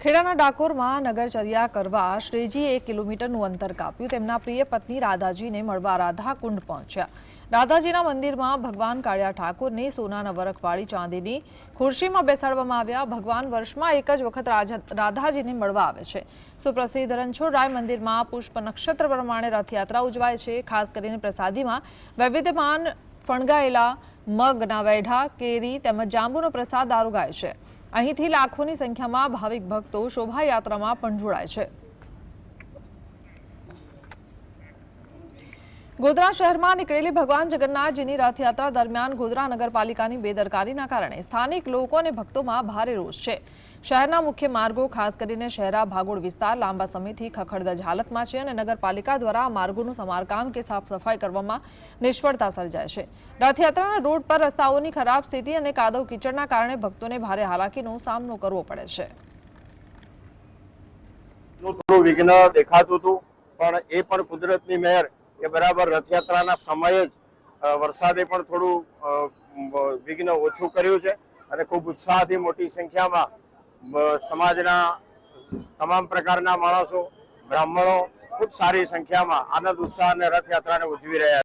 ખેડાના ડાકોરમાં નગરચર્યા કરવા શ્રીજી 1 કિલોમીટરનું અંતર કાપ્યું। તેમના પ્રિય પત્ની રાધાજીને મળવા રાધાકુંડ પહોંચ્યા। રાધાજીના મંદિરમાં ભગવાન કાળિયા ઠાકોરને સોનાના વરખવાળી ચાંદીની ખુરશીમાં બેસાડવામાં આવ્યા। ભગવાન વર્ષમાં એક જ વખત રાધાજીને મળવા આવે છે। સુપ્રસિદ્ધ રણછોડરાય મંદિરમાં પુષ્પ નક્ષત્ર પ્રમાણે રથયાત્રા ઉજવાય છે। ખાસ કરીને પ્રસાદીમાં વૈવિધ્યમાન ફણગાયેલા મગના વેઢા, કેરી તેમજ જાંબુનો પ્રસાદ આરોગાય છે। અહીંથી લાખોની સંખ્યામાં ભાવિક ભક્તો શોભાયાત્રામાં પણ જોડાય છે। ગોધરા શહેરમાં નીકળેલી ભગવાન જગન્નાથજીની રથયાત્રા દરમિયાન ગોધરા નગરપાલિકાની બેદરકારીના કારણે સ્થાનિક લોકો અને ભક્તોમાં ભારે રોષ છે। શહેરના મુખ્ય માર્ગો, ખાસ કરીને શહેરા ભાગોળ વિસ્તાર લાંબા સમયથી ખખડધજ હાલતમાં છે અને નગરપાલિકા દ્વારા આ માર્ગોનું સમારકામ કે સાફ સફાઈ કરવામાં નિષ્ફળતા સર્જાય છે। રથયાત્રાના રોડ પર રસ્તાઓની ખરાબ સ્થિતિ અને કાદવ કીચડના કારણે ભક્તોને ભારે હાલાકીનો સામનો કરવો પડે છે। થોડું વિઘ્ન દેખાતું હતું, પણ એ પણ કુદરતની મહેર કે બરાબર રથયાત્રાના સમયે જ વરસાદે પણ થોડું વિઘ્ન ઓછું કર્યું છે અને ખૂબ ઉત્સાહથી મોટી સંખ્યામાં સમાજના તમામ પ્રકારના માણસો, બ્રાહ્મણો ખૂબ સારી સંખ્યામાં આનંદ ઉત્સાહ અને રથયાત્રાને ઉજવી રહ્યા છે।